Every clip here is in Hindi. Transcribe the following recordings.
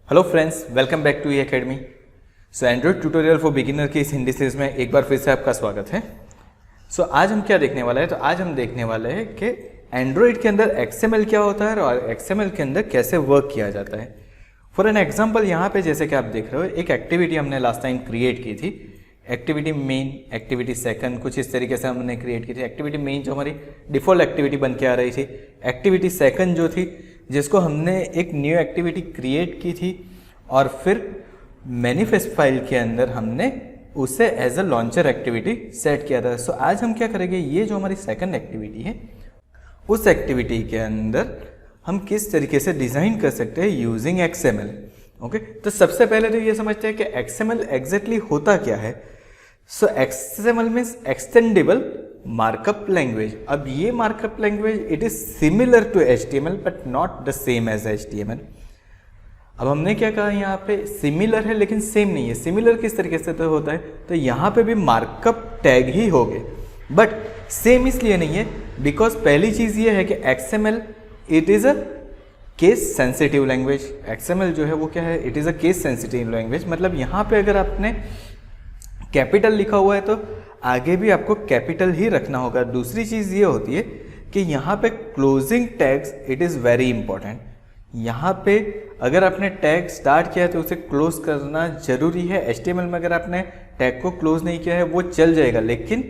Hello friends, welcome back to academy. So android tutorial for beginner की इस हिंदी सीरीज में एक बार फिर से आपका स्वागत है। सो आज हम क्या देखने वाले हैं, तो आज हम देखने वाले हैं कि एंड्रॉइड के अंदर एक्सएमएल क्या होता है और एक्सएमएल के अंदर कैसे वर्क किया जाता है। फॉर एन एग्जाम्पल, यहाँ पे जैसे कि आप देख रहे हो, एक एक्टिविटी हमने लास्ट टाइम क्रिएट की थी। एक्टिविटी मेन, एक्टिविटी सेकंड, कुछ इस तरीके से हमने क्रिएट की थी। एक्टिविटी मेन जो हमारी डिफ़ॉल्ट एक्टिविटी बन के आ रही थी, एक्टिविटी सेकंड जो थी जिसको हमने एक न्यू एक्टिविटी क्रिएट की थी और फिर मैनिफेस्ट फाइल के अंदर हमने उसे as a launcher activity set किया था। सो आज हम क्या करेंगे, ये जो हमारी सेकंड एक्टिविटी है उस एक्टिविटी के अंदर हम किस तरीके से डिज़ाइन कर सकते हैं यूजिंग एक्सएमएल। ओके, तो सबसे पहले तो ये समझते हैं कि एक्सएमएल एग्जैक्टली होता क्या है। So XML means extensible markup language. अब ये markup language it is similar to HTML but not the same as HTML. अब हमने क्या कहा, यहाँ पे सिमिलर है लेकिन सेम नहीं है। सिमिलर किस तरीके से तो होता है, तो यहाँ पे भी मार्कअप टैग ही हो गए, बट सेम इसलिए नहीं है बिकॉज पहली चीज़ ये है कि XML it is a case sensitive language. XML जो है वो क्या है, it is a case sensitive language. मतलब यहाँ पे अगर आपने कैपिटल लिखा हुआ है तो आगे भी आपको कैपिटल ही रखना होगा। दूसरी चीज़ ये होती है कि यहाँ पे closing tags it is very important. यहाँ पे अगर आपने टैग स्टार्ट किया है तो उसे क्लोज करना जरूरी है। एचटीएमएल में अगर आपने टैग को क्लोज नहीं किया है वो चल जाएगा, लेकिन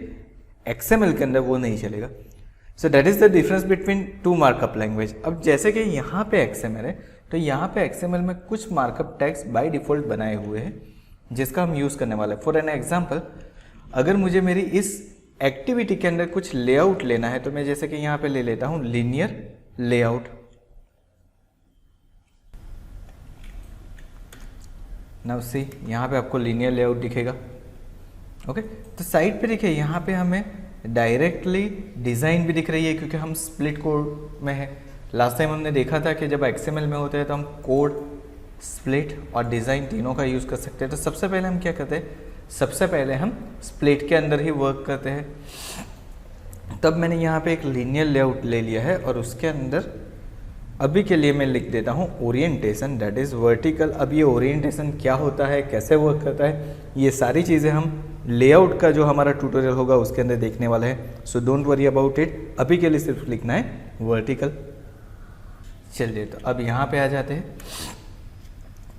एक्सएमएल के अंदर वो नहीं चलेगा। So that is the difference between two markup language. अब जैसे कि यहाँ पे एक्सएमएल है तो यहाँ पे एक्सएमएल में कुछ मार्कअप टैग्स बाय डिफ़ॉल्ट बनाए हुए हैं जिसका हम यूज़ करने वाले हैं। फॉर एन एग्जाम्पल, अगर मुझे मेरी इस एक्टिविटी के अंदर कुछ लेआउट लेना है तो मैं जैसे कि यहाँ पे ले लेता हूँ लीनियर लेआउट। नाउ सी, यहाँ पे आपको लीनियर लेआउट दिखेगा। ओके, तो साइड पे देखिए यहाँ पे हमें डायरेक्टली डिज़ाइन भी दिख रही है क्योंकि हम स्प्लिट कोड में है। लास्ट टाइम हमने देखा था कि जब एक्सएमएल में होते हैं तो हम कोड, स्प्लिट और डिज़ाइन तीनों का यूज़ कर सकते हैं। तो सबसे पहले हम क्या करते हैं, सबसे पहले हम स्प्लिट के अंदर ही वर्क करते हैं। तब मैंने यहाँ पे एक लीनियर लेआउट ले लिया है और उसके अंदर अभी के लिए मैं लिख देता हूँ ओरिएंटेशन, दैट इज़ वर्टिकल। अब ये ओरिएंटेशन क्या होता है, कैसे वर्क करता है, ये सारी चीज़ें हम लेआउट का जो हमारा ट्यूटोरियल होगा उसके अंदर देखने वाले हैं। So don't worry about it, अभी के लिए सिर्फ लिखना है वर्टिकल। चलिए, तो अब यहाँ पे आ जाते हैं।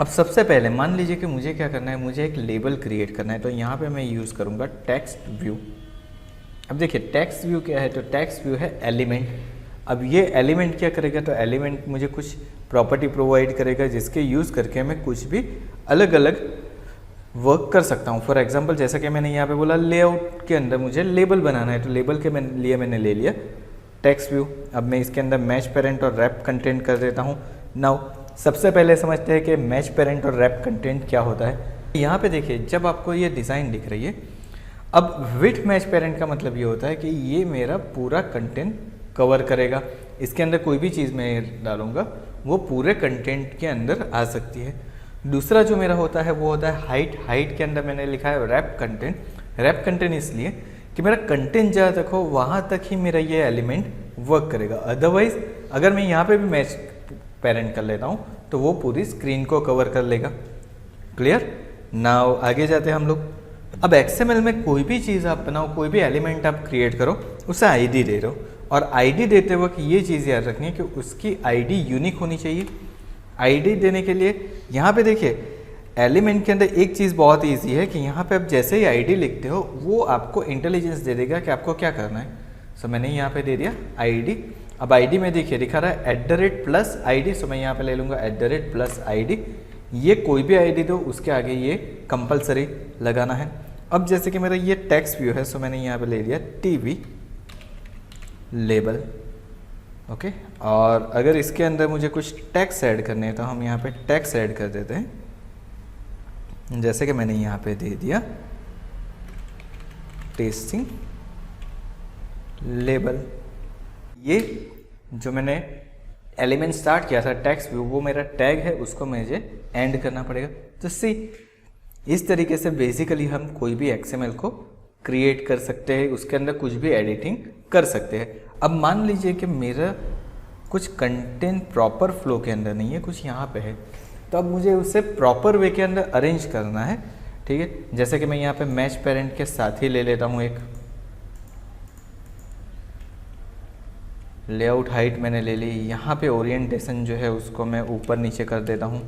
अब सबसे पहले मान लीजिए कि मुझे क्या करना है, मुझे एक लेबल क्रिएट करना है। तो यहाँ पे मैं यूज़ करूँगा टेक्स्ट व्यू। अब देखिए टेक्स्ट व्यू क्या है, तो टेक्स्ट व्यू है एलिमेंट। अब ये एलिमेंट क्या करेगा, तो एलिमेंट मुझे कुछ प्रॉपर्टी प्रोवाइड करेगा जिसके यूज़ करके मैं कुछ भी अलग अलग वर्क कर सकता हूँ। फॉर एग्जांपल, जैसा कि मैंने यहाँ पे बोला लेआउट के अंदर मुझे लेबल बनाना है, तो लेबल के लिए मैंने ले लिया टेक्स्ट व्यू। अब मैं इसके अंदर मैच पेरेंट और रैप कंटेंट कर देता हूँ। नाउ सबसे पहले समझते हैं कि मैच पेरेंट और रैप कंटेंट क्या होता है। यहाँ पे देखिए जब आपको ये डिज़ाइन दिख रही है, अब विथ मैच पेरेंट का मतलब ये होता है कि ये मेरा पूरा कंटेंट कवर करेगा। इसके अंदर कोई भी चीज़ मैं डालूंगा वो पूरे कंटेंट के अंदर आ सकती है। दूसरा जो मेरा होता है वो होता है हाइट। हाइट के अंदर मैंने लिखा है रैप कंटेंट। रैप कंटेंट इसलिए कि मेरा कंटेंट जहाँ तक हो वहाँ तक ही मेरा ये एलिमेंट वर्क करेगा। अदरवाइज अगर मैं यहाँ पे भी मैच पेरेंट कर लेता हूँ तो वो पूरी स्क्रीन को कवर कर लेगा। क्लियर? नाउ आगे जाते हैं हम लोग। अब एक्सएमएल में कोई भी चीज़ आप बनाओ, कोई भी एलिमेंट आप क्रिएट करो, उसे आईडी दे दो। और आईडी देते वक्त ये चीज़ याद रखनी है कि उसकी आईडी यूनिक होनी चाहिए। आईडी देने के लिए यहाँ पे देखिए एलिमेंट के अंदर एक चीज़ बहुत ईजी है कि यहाँ पे आप जैसे ही आईडी लिखते हो वो आपको इंटेलिजेंस दे देगा कि आपको क्या करना है। सो मैंने यहाँ पे दे दिया आईडी। अब आईडी में देखिए दिखा रहा है @+id। सो मैं यहाँ पे ले लूँगा @+id। ये कोई भी आईडी दो, उसके आगे ये कंपलसरी लगाना है। अब जैसे कि मेरा ये टेक्स्ट व्यू है, सो मैंने यहाँ पे ले लिया टीवी लेबल। ओके, और अगर इसके अंदर मुझे कुछ टेक्स्ट ऐड करने हैं तो हम यहाँ पे टेक्स्ट ऐड कर देते हैं। जैसे कि मैंने यहाँ पे दे दिया टेस्टिंग लेबल। ये जो मैंने एलिमेंट स्टार्ट किया था टेक्स्ट व्यू, वो मेरा टैग है, उसको मुझे एंड करना पड़ेगा। तो सी इस तरीके से बेसिकली हम कोई भी एक्सएमएल को क्रिएट कर सकते हैं, उसके अंदर कुछ भी एडिटिंग कर सकते हैं। अब मान लीजिए कि मेरा कुछ कंटेंट प्रॉपर फ्लो के अंदर नहीं है, कुछ यहाँ पे है, तो अब मुझे उसे प्रॉपर वे के अंदर अरेंज करना है, ठीक है। जैसे कि मैं यहाँ पे मैच पेरेंट के साथ ही ले लेता हूँ एक लेआउट हाइट मैंने ले ली, यहाँ पे ओरिएंटेशन जो है उसको मैं ऊपर नीचे कर देता हूँ।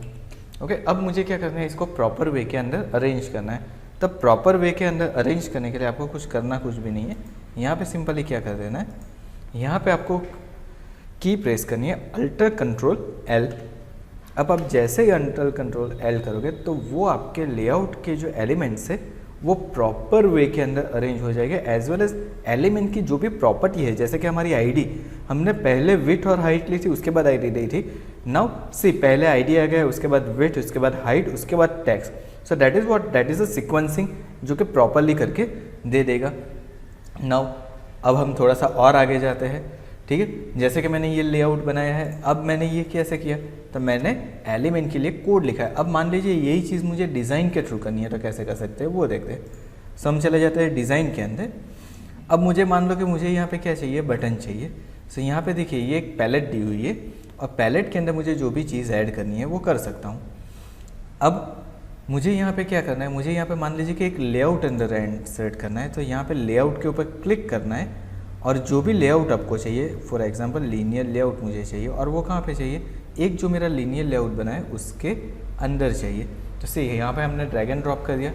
ओके, अब मुझे क्या करना है, इसको प्रॉपर वे के अंदर अरेंज करना है। तब प्रॉपर वे के अंदर अरेंज करने के लिए आपको कुछ करना कुछ भी नहीं है, यहाँ पे सिंपली क्या कर देना है, यहाँ पे आपको की प्रेस करनी है अल्टर कंट्रोल एल। अब आप जैसे ही अल्टर कंट्रोल एल करोगे तो वो आपके लेआउट के जो एलिमेंट्स है वो प्रॉपर वे के अंदर अरेंज हो जाएगा, एज वेल एज एलिमेंट की जो भी प्रॉपर्टी है, जैसे कि हमारी आईडी हमने पहले विड्थ और हाइट ली थी, उसके बाद आईडी दी थी। नाउ सी पहले आईडी आ गया, उसके बाद विड्थ, उसके बाद हाइट, उसके बाद text. So that is what, that is a sequencing जो कि प्रॉपरली करके दे देगा। नाउ अब हम थोड़ा सा और आगे जाते हैं, ठीक है। जैसे कि मैंने ये लेआउट बनाया है, अब मैंने ये कैसे किया, तो मैंने एलिमेंट के लिए कोड लिखा है। अब मान लीजिए यही चीज़ मुझे डिज़ाइन के थ्रू करनी है, तो कैसे कर सकते हैं वो देखते हैं। सो हम चले जाते हैं डिज़ाइन के अंदर। अब मुझे मान लो कि मुझे यहाँ पे क्या चाहिए, बटन चाहिए। सो यहाँ पे देखिए ये एक पैलेट दी हुई है और पैलेट के अंदर मुझे जो भी चीज़ ऐड करनी है वो कर सकता हूँ। अब मुझे यहाँ पे क्या करना है, मुझे यहाँ पे मान लीजिए कि एक लेआउट अंदर इंसर्ट करना है, तो यहाँ पे लेआउट के ऊपर क्लिक करना है और जो भी लेआउट आपको चाहिए, फॉर एग्जांपल लीनियर लेआउट मुझे चाहिए, और वो कहाँ पे चाहिए, एक जो मेरा लीनियर लेआउट बना है उसके अंदर चाहिए। तो से यहाँ पे हमने ड्रैग एंड ड्रॉप कर दिया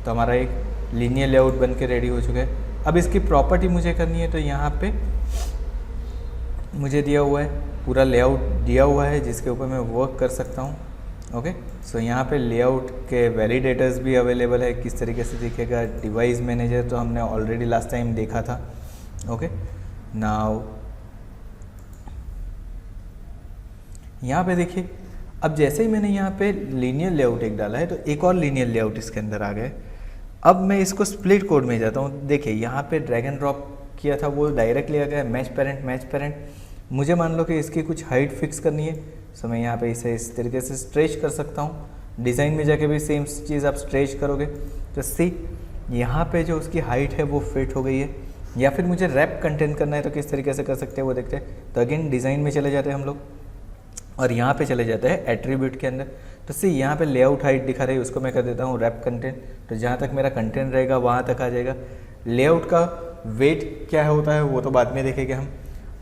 तो हमारा एक लीनियर लेआउट बन के रेडी हो चुका है। अब इसकी प्रॉपर्टी मुझे करनी है, तो यहाँ पे मुझे दिया हुआ है, पूरा लेआउट दिया हुआ है जिसके ऊपर मैं वर्क कर सकता हूँ। ओके, सो यहाँ पे लेआउट के वैलिडेटर्स भी अवेलेबल है, किस तरीके से दिखेगा। डिवाइस मैनेजर तो हमने ऑलरेडी लास्ट टाइम देखा था। ओके, नाउ यहाँ पे देखिए, अब जैसे ही मैंने यहाँ पे लीनियर लेआउट एक डाला है तो एक और लीनियर लेआउट इसके अंदर आ गए। अब मैं इसको स्प्लिट कोड में जाता हूँ। देखिए यहाँ पे ड्रैग एंड ड्रॉप किया था वो डायरेक्टली आ गया मैच पेरेंट। मुझे मान लो कि इसकी कुछ हाइट फिक्स करनी है, सो मैं यहाँ पे इसे इस तरीके से स्ट्रेच कर सकता हूँ। डिज़ाइन में जाके भी सेम चीज़ आप स्ट्रेच करोगे तो सी यहाँ पे जो उसकी हाइट है वो फिट हो गई है। या फिर मुझे रैप कंटेंट करना है तो किस तरीके से कर सकते हैं वो देखते हैं। तो अगेन डिज़ाइन में चले जाते हैं हम लोग और यहाँ पे चले जाते हैं एट्रीब्यूट के अंदर। तो सी यहाँ पे लेआउट हाइट दिखा रही है, उसको मैं कर देता हूँ रैप कंटेंट। तो जहाँ तक मेरा कंटेंट रहेगा वहाँ तक आ जाएगा। लेआउट का वेट क्या होता है वो तो बाद में देखेंगे हम।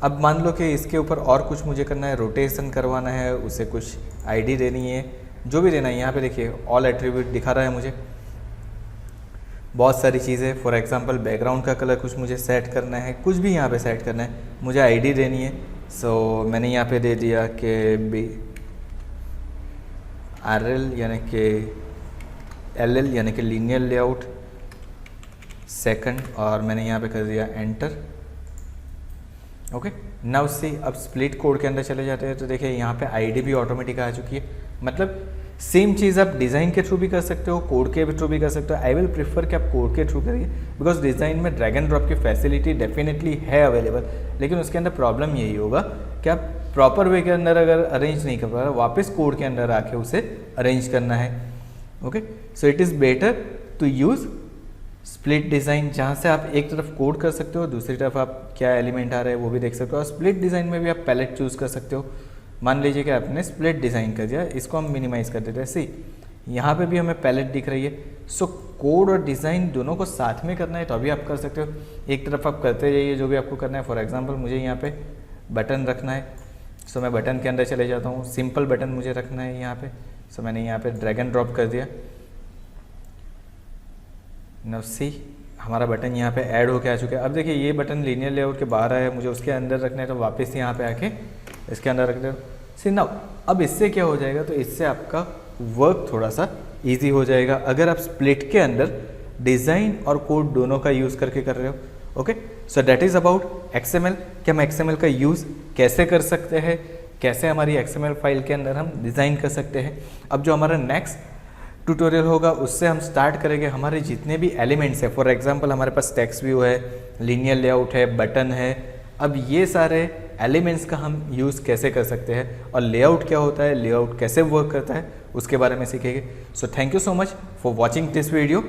अब मान लो कि इसके ऊपर और कुछ मुझे करना है, रोटेशन करवाना है, उसे कुछ आईडी देनी है, जो भी देना है। यहाँ पे देखिए ऑल एट्रीब्यूट दिखा रहा है मुझे, बहुत सारी चीज़ें। फॉर एग्जांपल बैकग्राउंड का कलर कुछ मुझे सेट करना है, कुछ भी यहाँ पे सेट करना है, मुझे आईडी देनी है। सो मैंने यहाँ पे दे दिया कि बी RL यानी कि LL यानी कि लीनियर लेआउट सेकंड, और मैंने यहाँ पे कर दिया एंटर। ओके, नाउ सी अब स्प्लिट कोड के अंदर चले जाते हैं तो देखिए यहाँ पे आईडी भी ऑटोमेटिक आ चुकी है। मतलब सेम चीज़ आप डिज़ाइन के थ्रू भी कर सकते हो, कोड के थ्रू भी कर सकते हो। आई विल प्रीफर कि आप कोड के थ्रू करिए, बिकॉज डिज़ाइन में ड्रैग एंड ड्रॉप की फैसिलिटी डेफिनेटली है अवेलेबल, लेकिन उसके अंदर प्रॉब्लम यही होगा कि आप प्रॉपर वे के अंदर अगर अरेंज नहीं कर पा रहे, वापस कोड के अंदर आके उसे अरेंज करना है। Okay, so it is better to use split design, जहाँ से आप एक तरफ कोड कर सकते हो, दूसरी तरफ आप क्या एलिमेंट आ रहे हैं वो भी देख सकते हो। और स्प्लिट डिज़ाइन में भी आप पैलेट चूज़ कर सकते हो। मान लीजिए कि आपने स्प्लिट डिज़ाइन कर दिया, इसको हम मिनिमाइज़ कर देते हैं। सी यहाँ पे भी हमें पैलेट दिख रही है। सो कोड और डिज़ाइन दोनों को साथ में करना है तो अभी आप कर सकते हो। एक तरफ आप करते जाइए जो भी आपको करना है। फॉर एग्जांपल मुझे यहाँ पे बटन रखना है, सो मैं बटन के अंदर चले जाता हूँ। सिंपल बटन मुझे रखना है यहाँ पे, सो मैंने यहाँ पे ड्रैग एंड ड्रॉप कर दिया। नाउ सी हमारा बटन यहाँ पे ऐड होके आ चुका है। अब देखिए ये बटन लीनियर लेआउट के बाहर आया है, मुझे उसके अंदर रखना है तो वापस यहाँ पे आके इसके अंदर रख दो। सी नाउ अब इससे क्या हो जाएगा, तो इससे आपका वर्क थोड़ा सा इजी हो जाएगा अगर आप स्प्लिट के अंदर डिज़ाइन और कोड दोनों का यूज़ करके कर रहे हो। Okay, so that is about XML कि हम XML का यूज़ कैसे कर सकते हैं, कैसे हमारी XML फाइल के अंदर हम डिज़ाइन कर सकते हैं। अब जो हमारा नेक्स्ट ट्यूटोरियल होगा उससे हम स्टार्ट करेंगे हमारे जितने भी एलिमेंट्स है। फॉर एग्जांपल हमारे पास टेक्स्ट व्यू है, लीनियर लेआउट है, बटन है। अब ये सारे एलिमेंट्स का हम यूज़ कैसे कर सकते हैं और लेआउट क्या होता है, लेआउट कैसे वर्क करता है, उसके बारे में सीखेंगे। So thank you so much for watching this video.